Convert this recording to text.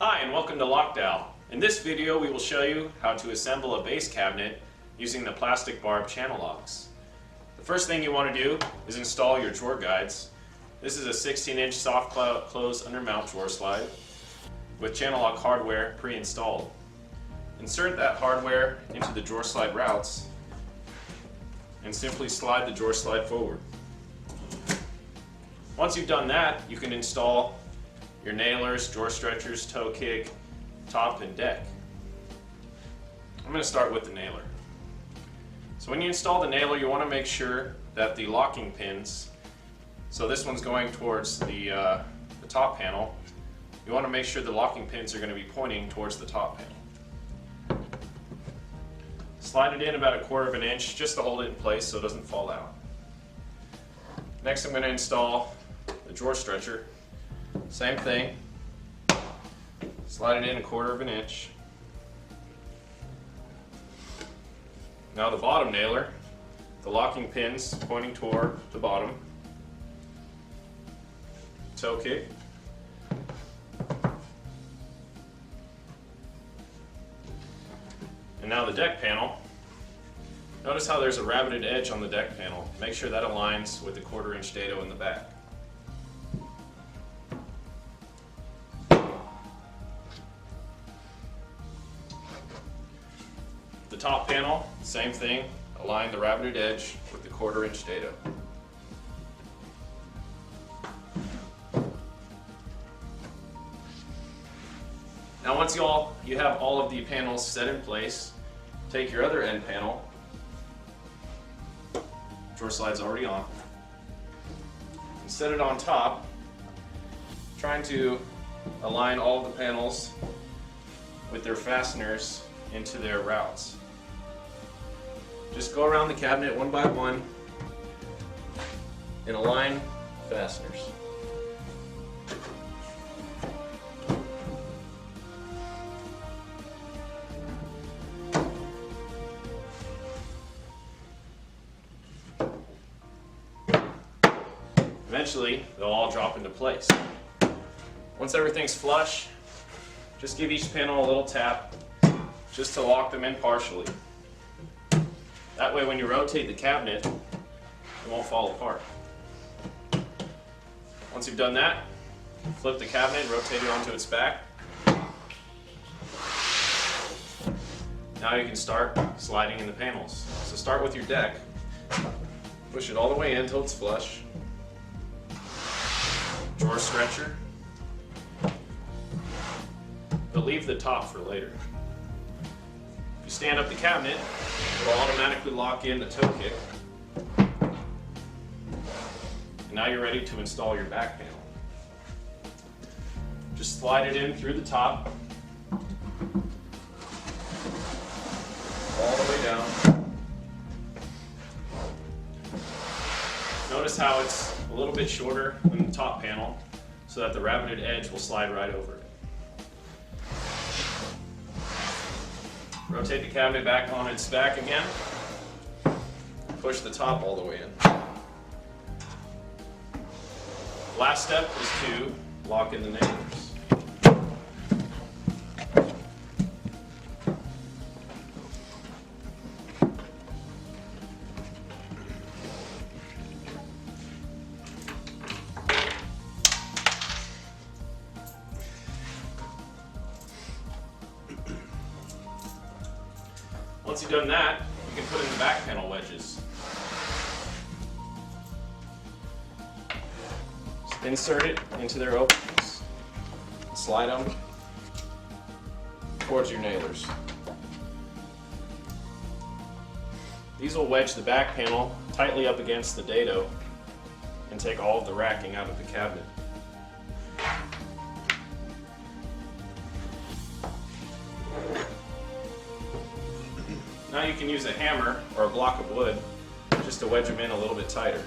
Hi and welcome to Lockdowel. In this video we will show you how to assemble a base cabinet using the plastic barb channel locks. The first thing you want to do is install your drawer guides. This is a 16-inch soft close undermount drawer slide with channel lock hardware pre-installed. Insert that hardware into the drawer slide routes and simply slide the drawer slide forward. Once you've done that, you can install your nailers, drawer stretchers, toe kick, top, and deck. I'm going to start with the nailer. So when you install the nailer, you want to make sure that the locking pins, so this one's going towards the top panel, you want to make sure the locking pins are going to be pointing towards the top panel. Slide it in about 1/4 of an inch just to hold it in place so it doesn't fall out. Next I'm going to install the drawer stretcher. Same thing, slide it in 1/4 of an inch. Now the bottom nailer, the locking pins pointing toward the bottom, toe kick, and now the deck panel. Notice how there's a rabbited edge on the deck panel. Make sure that aligns with the 1/4 inch dado in the back. The top panel, same thing, align the rabbited edge with the 1/4 inch dado. Now once you have all of the panels set in place, take your other end panel, drawer slide's already on, and set it on top, trying to align all of the panels with their fasteners into their routes. Just go around the cabinet one by one and align fasteners. Eventually, they'll all drop into place. Once everything's flush, just give each panel a little tap just to lock them in partially. That way when you rotate the cabinet, it won't fall apart. Once you've done that, flip the cabinet and rotate it onto its back. Now you can start sliding in the panels. So start with your deck, push it all the way in until it's flush. Drawer stretcher, but leave the top for later. If you stand up the cabinet, it will automatically lock in the toe kick. And now you're ready to install your back panel. Just slide it in through the top, all the way down. Notice how it's a little bit shorter than the top panel so that the rabbited edge will slide right over it. Rotate the cabinet back on its back again. Push the top all the way in. Last step is to lock in the nailers. Once you've done that, you can put in the back panel wedges. Just insert it into their openings. Slide them towards your nailers. These will wedge the back panel tightly up against the dado and take all of the racking out of the cabinet. Now you can use a hammer or a block of wood just to wedge them in a little bit tighter.